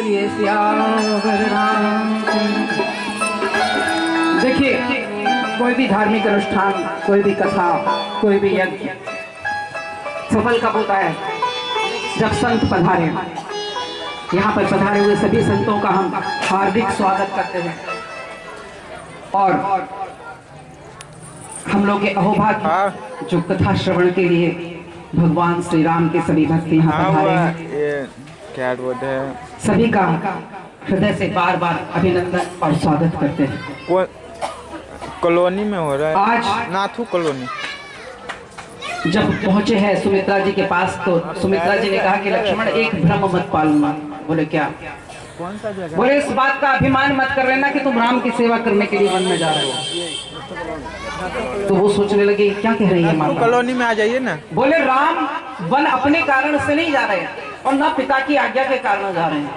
बोलिए सियावर रामचंद्र। देखिए, कोई भी धार्मिक अनुष्ठान, कोई भी कथा, कोई भी यज्ञ सफल कब होता है? जब संत पधारे। यहाँ पर पधारे हुए सभी संतों का हम हार्दिक स्वागत करते हैं और हम लोग के अहोभाग्य जो कथा श्रवण के लिए भगवान श्री राम के सभी भक्त यहाँ पधारे हैं, क्या बोलते हैं, सभी का हृदय से बार बार अभिनंदन और स्वागत करते हैं। कॉलोनी में हो रहा है आज नाथू कॉलोनी। जब पहुंचे हैं सुमित्रा जी के पास तो सुमित्रा जी ने कहा कि लक्ष्मण एक भ्रम मत पालना। बोले क्या? कौन सा जगह? बोले इस बात का अभिमान मत कर लेना कि तुम राम की सेवा करने के लिए वन में जा रहे हो। तो वो सोचने लगे क्या कह रही है माता? कॉलोनी में आ जाइए ना। बोले राम वन अपने कारण से नहीं जा रहे और ना पिता की आज्ञा के कारण जा रहे हैं।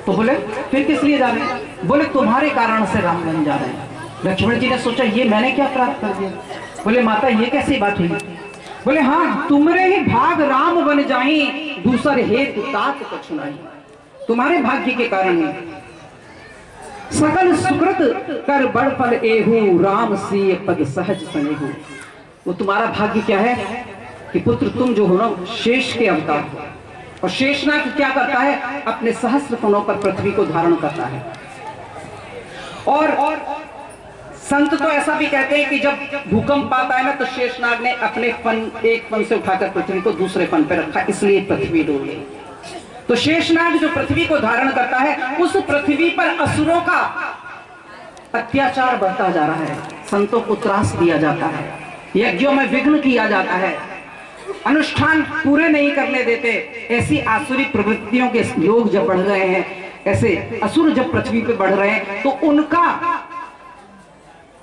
तो बोले फिर किस लिए जा रहे हैं? बोले तुम्हारे कारण से राम वन जा रहे हैं। लक्ष्मण जी ने सोचा ये मैंने क्या प्राप्त कर दिया? बोले माता ये कैसी बात हुई? बोले हाँ, तुमरे ही भाग राम बन जाही, दूसर हेतु तात कछु नहीं। तुम्हारे भाग्य के कारण है। सकल सुकृत कर बड़ फल एहू, राम सीय पद सहज सनेहू। वो तुम्हारा भाग्य क्या है कि पुत्र तुम जो हो ना शेष के अवतार हो। और शेषनाग क्या करता है? अपने सहस्त्र फनों पर पृथ्वी को धारण करता है। और संत तो ऐसा भी कहते हैं कि जब भूकंप आता है ना तो शेषनाग ने अपने फन एक फन से उठाकर पृथ्वी को दूसरे फन पर रखा, इसलिए पृथ्वी डोल गई। तो शेषनाग जो पृथ्वी को धारण करता है, उस पृथ्वी पर असुरों का अत्याचार बढ़ता जा रहा है। संतों को त्रास दिया जाता है, यज्ञों में विघ्न किया जाता है, अनुष्ठान पूरे नहीं करने देते। ऐसी आसुरी प्रवृत्तियों के लोग जब बढ़ रहे हैं, ऐसे असुर जब पृथ्वी पे बढ़ रहे हैं, तो उनका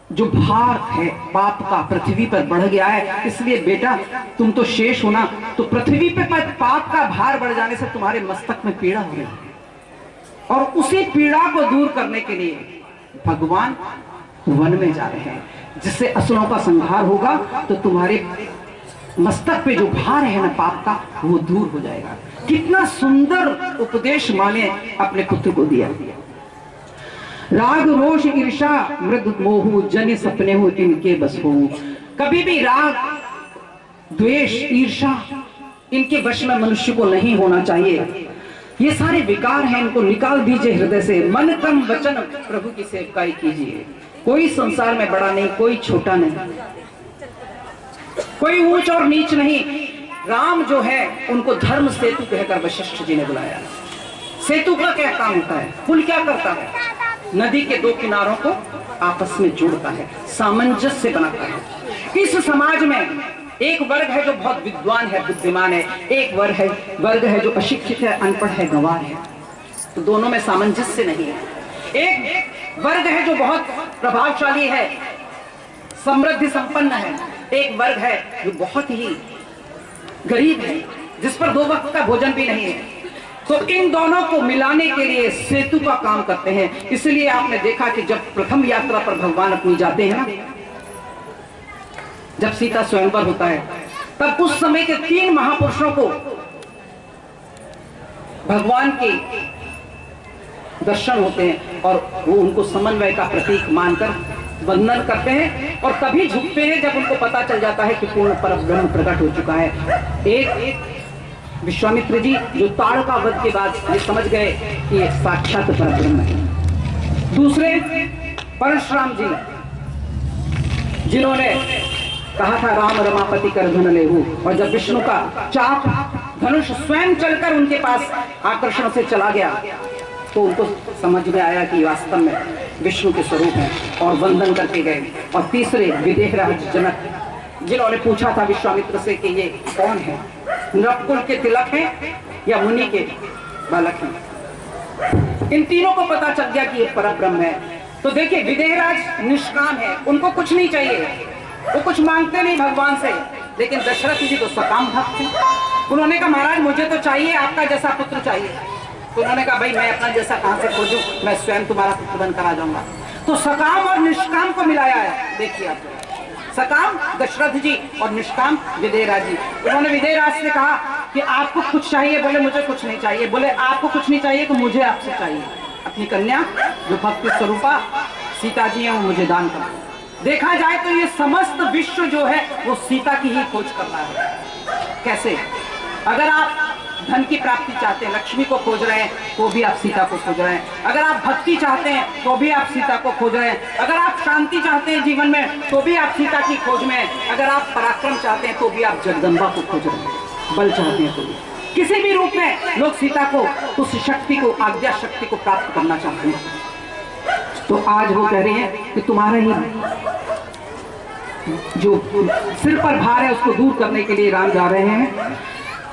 जो भार है पाप का पृथ्वी पर बढ़ गया है। इसलिए बेटा तुम तो शेष होना, तो पृथ्वी पे पाप का भार बढ़ जाने से तुम्हारे मस्तक में पीड़ा हो रही है और उसी पीड़ा को दूर करने के लिए भगवान वन में जा रहे हैं, जिससे असुरों का संहार होगा तो तुम्हारे मस्तक पे जो भार है ना पाप का, वो दूर हो जाएगा। कितना सुंदर उपदेश माँ ने अपने पुत्र को दिया। राग रोष ईर्षा मृद मोह, जन सपने हो इनके बस हो। कभी भी राग द्वेष ईर्षा इनके वश में मनुष्य को नहीं होना चाहिए। ये सारे विकार हैं, इनको निकाल दीजिए हृदय से। मन कर्म वचन प्रभु की सेवकाई कीजिए। कोई संसार में बड़ा नहीं, कोई छोटा नहीं, कोई ऊंच और नीच नहीं। राम जो है उनको धर्म सेतु कहकर वशिष्ठ जी ने बुलाया। सेतु का क्या काम होता है? पुल क्या करता है? नदी के दो किनारों को आपस में जोड़ता है, सामंजस्य बनाता है। इस समाज में एक वर्ग है जो बहुत विद्वान है, बुद्धिमान है, एक वर्ग है जो अशिक्षित है, अनपढ़ है, गंवार है। तो दोनों में सामंजस्य नहीं है। एक वर्ग है जो बहुत प्रभावशाली है, समृद्धि संपन्न है, एक वर्ग है जो बहुत ही गरीब है, जिस पर दो वक्त का भोजन भी नहीं है। तो इन दोनों को मिलाने के लिए सेतु का काम करते हैं। इसलिए आपने देखा कि जब प्रथम यात्रा पर भगवान अपनी जाते हैं ना, जब सीता स्वयंवर होता है, तब उस समय के 3 महापुरुषों को भगवान के दर्शन होते हैं और वो उनको समन्वय का प्रतीक मानकर वंदन करते हैं और तभी झुकते हैं जब उनको पता चल जाता है कि पूर्ण परब्रह्म प्रकट हो चुका है। एक विश्वामित्र जी जो ताड़का वध के बाद ये समझ गए कि एक साक्षात परब्रह्म है। दूसरे परशुराम जी, जिन्होंने कहा था राम रमापति कर धन लेहू, और जब विष्णु का चाप धनुष स्वयं चलकर उनके पास आकर्षण से चला गया तो उनको समझ में आया कि वास्तव में विष्णु के स्वरूप है और वंदन करके गए। और तीसरे विदेहराज जनक, जिन्होंने पूछा था विश्वामित्र से कि ये कौन है, नरकुल के तिलक हैं या मुनि के बालक हैं। इन तीनों को पता चल गया कि ये परब्रह्म है। तो देखिए विदेहराज निष्काम है, उनको कुछ नहीं चाहिए, वो कुछ मांगते नहीं भगवान से। लेकिन दशरथ जी तो सकाम भक्त थे। उन्होंने कहा महाराज मुझे तो चाहिए, आपका जैसा पुत्र चाहिए। तो उन्होंने कहा भाई मैं अपना जैसा कहां से खोजूं, मैं स्वयं तुम्हारा पुत्र बनकर आ जाऊंगा। तो सकाम और निष्काम को मिलाया है। देखिए आप, सकाम दशरथ जी और निष्काम विदेहराज जी। उन्होंने विदेहराज से कहा कि आपको कुछ चाहिए, बोले मुझे कुछ नहीं चाहिए, बोले आपको कुछ नहीं चाहिए तो मुझे आपसे चाहिए। अपनी कन्या जो भक्ति स्वरूपा सीता जी हैं वो मुझे दान कर। देखा जाए तो ये समस्त विश्व जो है वो सीता की ही खोज कर रहा है। कैसे? अगर आप धन की प्राप्ति चाहते हैं, लक्ष्मी को खोज रहे हैं, तो भी आप सीता को खोज रहे हैं। अगर आप भक्ति चाहते हैं तो भी आप सीता को खोज रहे हैं। अगर आप शांति चाहते हैं जीवन में तो भी आप सीता की खोज में हैं। अगर आप पराक्रम चाहते हैं तो भी आप जगदम्बा को खोज रहे हैं। बल चाहते हैं तो भी, किसी भी रूप में लोग सीता को, उस शक्ति को, आज्ञा शक्ति को प्राप्त करना चाहते हैं। तो आज वो कह रहे हैं कि तुम्हारा ही जो सिर पर भार है उसको दूर करने के लिए राम जा रहे हैं।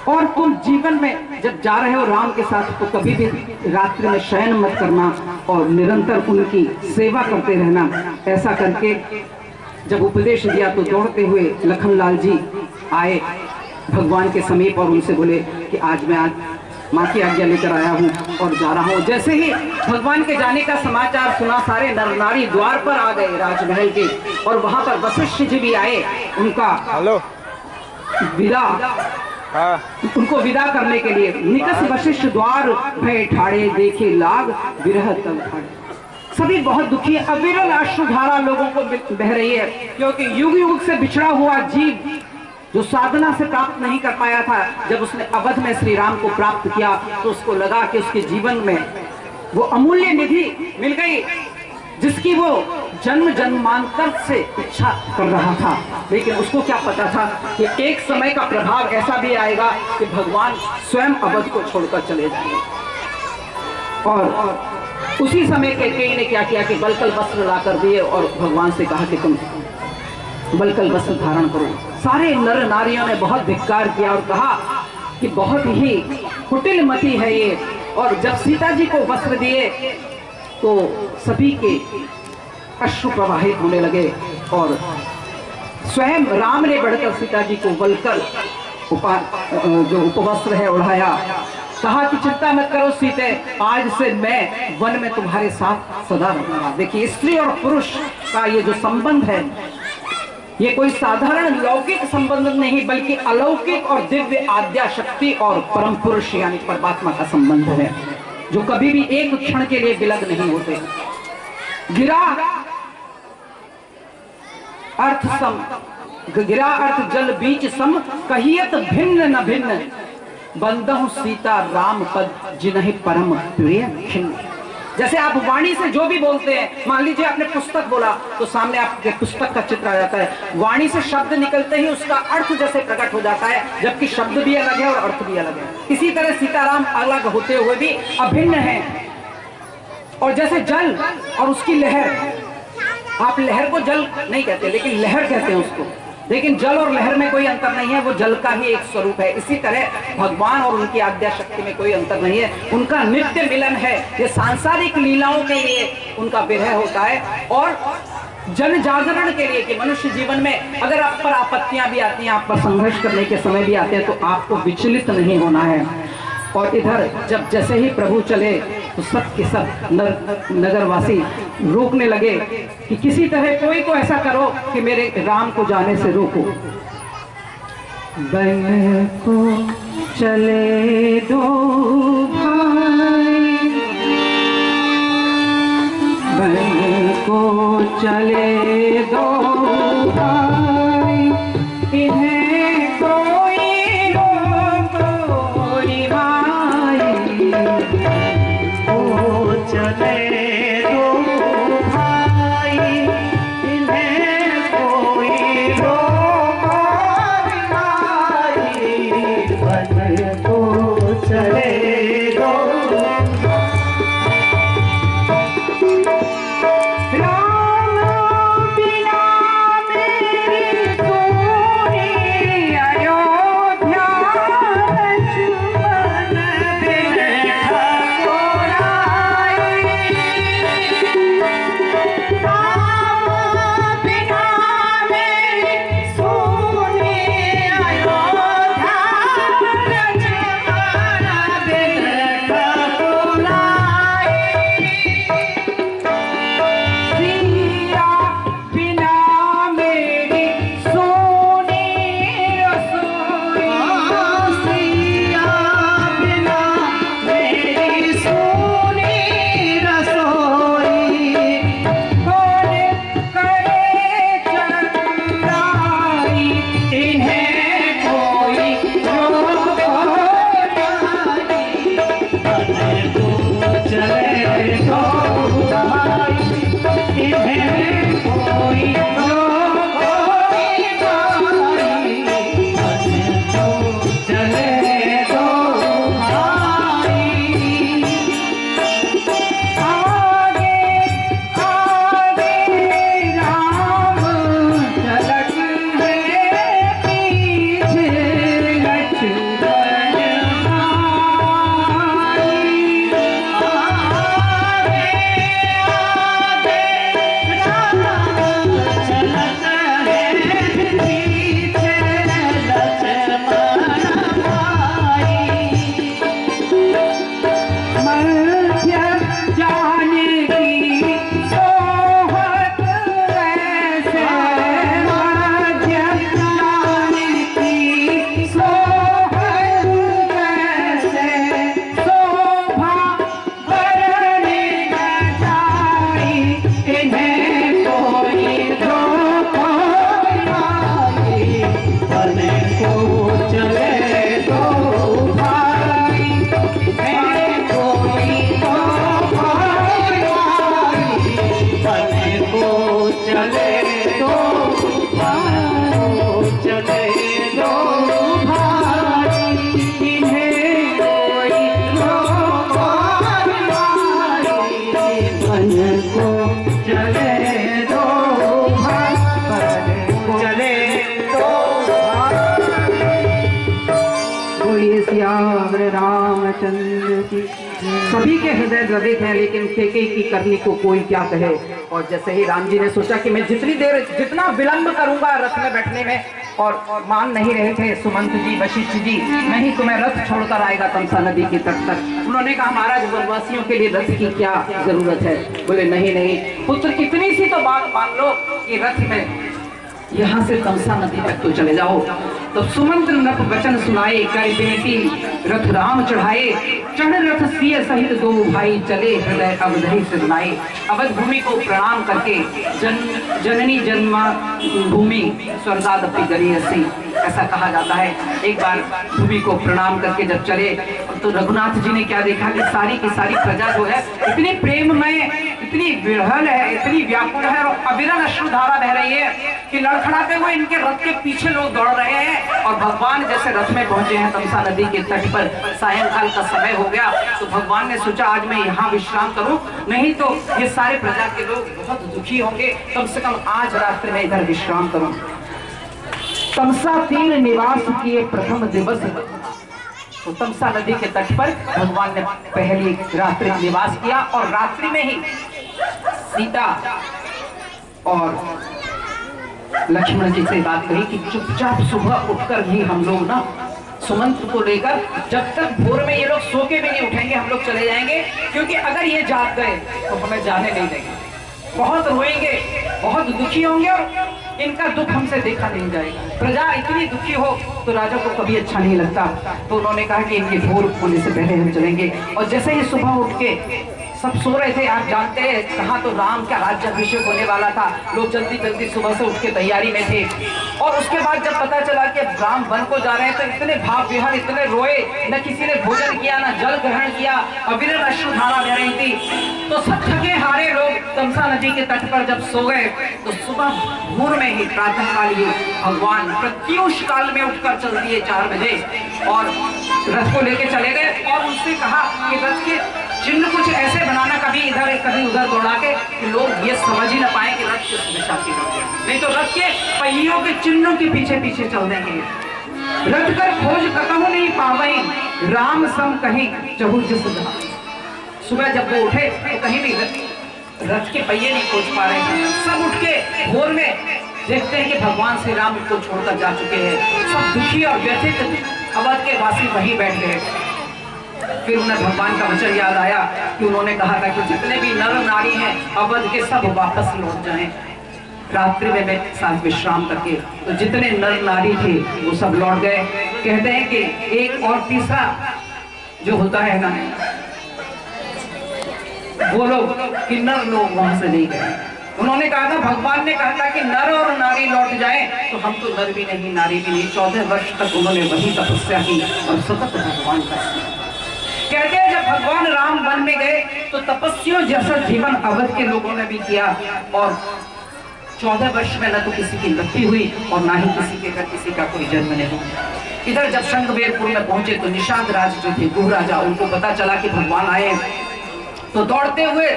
और तुम जीवन में जब जा रहे हो राम के साथ तो कभी भी रात्रि में शयन मत करना और निरंतर उनकी सेवा करते रहना। ऐसा करके जब उपदेश दिया तो दौड़ते हुए लखनलाल जी आए भगवान के समीप और उनसे बोले कि आज माँ की आज्ञा लेकर आया हूँ और जा रहा हूँ। जैसे ही भगवान के जाने का समाचार सुना, सारे नर नारी द्वार पर आ गए राजमहल के, और वहां पर वशिष्ठ जी भी आए। उनका विदा, उनको विदा करने के लिए निकस वशिष्ठ द्वार भय ठाड़े, देखे लाग विरह तल ठाड़े। सभी बहुत दुखी है। अविरल अश्रुधारा लोगों को बह रही है, क्योंकि युग युग से बिछड़ा हुआ जीव जो साधना से प्राप्त नहीं कर पाया था, जब उसने अवध में श्री राम को प्राप्त किया तो उसको लगा कि उसके जीवन में वो अमूल्य निधि मिल गई जिसकी वो जन्म जन्मांतर से इच्छा कर रहा था। लेकिन उसको क्या पता था कि एक समय का प्रभाव ऐसा भी आएगा कि भगवान स्वयं अवध को छोड़कर चले जाएंगे। और उसी समय कैकेयी ने क्या किया कि बलकल वस्त्र ला कर दिए और भगवान से कहा कि तुम बलकल वस्त्र धारण करो। सारे नर नारियों ने बहुत धिक्कार किया और कहा कि बहुत ही कुटिल मति है ये। और जब सीता जी को वस्त्र दिए तो सभी के अश्रु प्रवाहित होने लगे और स्वयं राम ने बढ़कर सीता जी को बलकर जो उपवस्त्र है उड़ाया। कहा कि चिंता मत करो सीते, आज से मैं वन में तुम्हारे साथ सदा रहूंगा। देखिए, स्त्री और पुरुष का ये जो संबंध है ये कोई साधारण लौकिक संबंध नहीं, बल्कि अलौकिक और दिव्य आद्या शक्ति और परम पुरुष यानी परमात्मा का संबंध है, जो कभी भी एक क्षण के लिए विलग नहीं होते। गिरा अर्थ सम, गिरा अर्थ जल बीच सम, कहियत भिन्न न भिन्न, बंदहु सीता राम पद जिन्हि परम प्रिय खिन्न। जैसे आप वाणी से जो भी बोलते हैं, मान लीजिए आपने पुस्तक बोला तो सामने आपके पुस्तक का चित्र आ जाता है। वाणी से शब्द निकलते ही उसका अर्थ जैसे प्रकट हो जाता है, जबकि शब्द भी अलग है और अर्थ भी अलग है। इसी तरह सीताराम अलग होते हुए भी अभिन्न हैं। और जैसे जल और उसकी लहर, आप लहर को जल नहीं कहते लेकिन लहर कहते हैं उसको, लेकिन जल और लहर में कोई अंतर नहीं है, वो जल का ही एक स्वरूप है। इसी तरह भगवान और उनकी आद्या शक्ति में कोई अंतर नहीं है, उनका नित्य मिलन है। ये सांसारिक लीलाओं के लिए उनका विरह होता है और जन जागरण के लिए कि मनुष्य जीवन में अगर आप पर आपत्तियां भी आती हैं, आप पर संघर्ष करने के समय भी आते हैं, तो आपको विचलित नहीं होना है। और इधर जब जैसे ही प्रभु चले तो सब के सब नगरवासी रोकने लगे कि किसी तरह कोई तो ऐसा करो कि मेरे राम को जाने से रोको। बन को चले दो भाई, बन को चले दो भाई, इन्हें कोई रोको री भाई, ओ चले दो भाई, इन्हें कोई रोको री भाई, बन को चले दो। राम बिना सभी के हृदय द्रवित हैं, लेकिन केकई की करनी को कोई क्या कहे। और जैसे ही राम जी ने सोचा कि मैं जितना विलंब करूंगा रथ में बैठने में, और मान नहीं रहे थे सुमंत जी, वशिष्ठ जी, नहीं तुम्हें रथ छोड़कर आएगा तमसा नदी के तट तक। उन्होंने कहा महाराज वनवासियों के लिए रथ की क्या जरूरत है। बोले नहीं नहीं पुत्र, इतनी सी तो बात मान लो कि रथ में यहाँ से तमसा नदी तक तो चले जाओ। तो सुमंत नप वचन सुनाए, कर बेटी रथ राम चढ़ाए, चढ़ रथ सिय सहित दो भाई, चले हृदय अवधि सिरनाए। अवध भूमि को प्रणाम करके जननी जन्मा भूमि स्वर्गादपि गरियसी, ऐसा कहा जाता है। एक बार भूमि को प्रणाम करके जब चले तो रघुनाथ जी ने क्या देखा कि सारी की सारी प्रजा जो है इतनी प्रेममय, इतनी विरहल है, इतनी व्याकुल है और अविरल अश्रुधारा बह रही है कि लड़खड़ाते हुए इनके रथ के पीछे लोग दौड़ रहे हैं। और भगवान जैसे रथ में पहुंचे हैं तमसा नदी के तट पर, सायंकाल का समय हो गया, तो भगवान ने सोचा आज मैं यहाँ विश्राम करूं, नहीं तो ये सारे प्रजा के लोग बहुत दुखी होंगे, कम से कम आज रात्रि में इधर विश्राम करूं। तमसा तीन निवास किए प्रथम दिवस, तो तमसा नदी के तट पर भगवान ने पहली रात्रि निवास किया। और रात्रि में ही सीता और लक्ष्मण जी से बात कही कि चुपचाप सुबह उठकर भी हम लोग ना सुमंत को लेकर, जब तक भोर में ये लोग सो के भी नहीं उठेंगे हम लोग चले जाएंगे, क्योंकि अगर ये जाग गए तो हमें जाने नहीं देंगे, बहुत रोएंगे, बहुत दुखी होंगे और इनका दुख हमसे देखा नहीं जाएगा। प्रजा इतनी दुखी हो तो राजा को कभी अच्छा नहीं लगता। तो उन्होंने कहा कि इनके भोर होने से पहले हम चलेंगे। और जैसे ही सुबह उठ के सब सो रहे थे, आप जानते हैं कहाँ तो राम का राज्याभिषेक होने वाला था, लोग जल्दी जल्दी सुबह से उठ के तैयारी में थे। और उसके बाद जब पता चला कि अब राम वन को जा रहे हैं तो इतने भाव विहल, इतने रोए, न किसी ने भोजन किया, न जल ग्रहण किया, अविरल अश्रुधारा बह रही थी। तो सब थके हारे लोग तमसा नदी के तट पर जब सो गए तो सुबह भोर में ही प्रातः काल ही भगवान प्रत्यूष काल में उठकर चल दिए 4 बजे और रथ को लेके चले गए। और उनसे कहा कि रथ के चिन्ह कुछ ऐसे बनाना, कभी इधर कभी उधर दौड़ा के, कि लोग ये समझ ही ना पाए कि रथ किस दिशा की है, नहीं तो रथ के पहियों के चिन्हों के पीछे पीछे चल देंगे। रथ कर खोज कतहु नहीं पावई, राम सम कहीं चहु जिस धाम। सुबह जब वो उठे तो कहीं भी रथ के पहिए नहीं खोज पा रहे थे। सब उठ के भोर में देखते हैं कि भगवान श्री राम को छोड़कर जा चुके हैं। सब दुखी और व्यथित अवध के वासी वहीं बैठ गए। फिर उन्हें भगवान का वचन याद आया कि उन्होंने कहा था कि जितने भी नर नारी हैं अवध के सब वापस लौट जाएं रात्रि में मैं साथ विश्राम करके। तो जितने नर नारी थे वो सब लौट गए। कहते हैं कि एक और तीसरा जो होता है ना, वो लोग किन्नर लोग वहां से नहीं गए। उन्होंने कहा था, भगवान ने कहा था कि नर और नारी लौट जाए, तो हम तो नर भी नहीं नारी भी नहीं। 14 वर्ष तक उन्होंने वही तपस्या की और सतत भगवान का कहते हैं जब भगवान राम वन में गए तो तपस्वियों जैसा जीवन अवध के लोगों ने भी किया और 14 वर्ष में न तो किसी की मृत्यु हुई और ना ही किसी के घर किसी का कोई जन्म नहीं हुआ। इधर जब शंखवेरपुर में पहुंचे तो निषाद राज जो थे गुह राजा, उनको पता चला कि भगवान आए तो दौड़ते हुए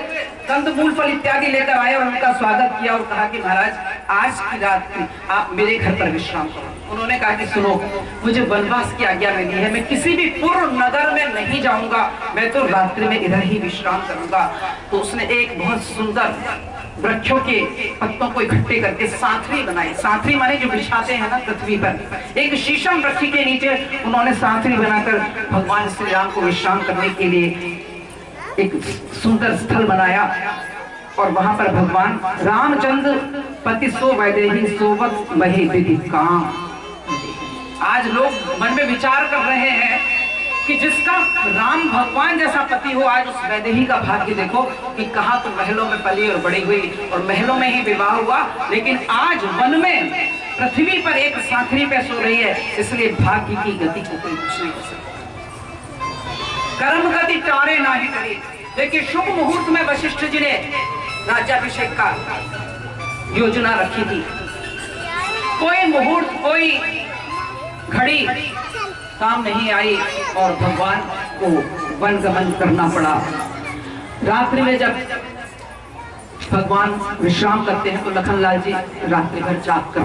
कंदमूल फल इत्यादि लेकर आए और उनका स्वागत किया और कहा कि महाराज आज की रात आप मेरे घर पर विश्राम करो। उन्होंने कहा कि सुनो, मुझे वनवास की आज्ञा मिली है, मैं किसी भी पूर्व नगर में नहीं जाऊंगा, मैं तो रात्रि में इधर ही विश्राम करूंगा। तो उसने एक बहुत सुंदर वृक्षों के पत्तों को इकट्ठे करके सांथरी बनाई। सांथरी माने जो बिछाते हैं ना पृथ्वी पर, एक शीशम वृक्ष के नीचे उन्होंने सांथरी बनाकर भगवान श्री राम को विश्राम करने के लिए एक सुंदर स्थल बनाया और वहां पर भगवान रामचंद्र पति सो वैदेही सोवत महे विधि काम। आज लोग मन में विचार कर रहे हैं कि जिसका राम भगवान जैसा पति हो, आज उस वैदेही का भाग्य देखो कि कहा तो महलों में पली और बड़ी हुई और महलों में ही विवाह हुआ, लेकिन आज वन में पृथ्वी पर एक सांथरी पे सो रही है। इसलिए भाग्य की गति को कोई कुछ नहीं कर सकता, कर्म गति टारे ना ही करे। देखिए शुभ मुहूर्त में वशिष्ठ जी ने राज्याभिषेक का योजना रखी थी, कोई मुहूर्त कोई घड़ी काम नहीं आई और भगवान को वन गमन करना पड़ा। रात्रि में जब भगवान विश्राम करते हैं तो लखनलाल जी रात्रि भर जाग कर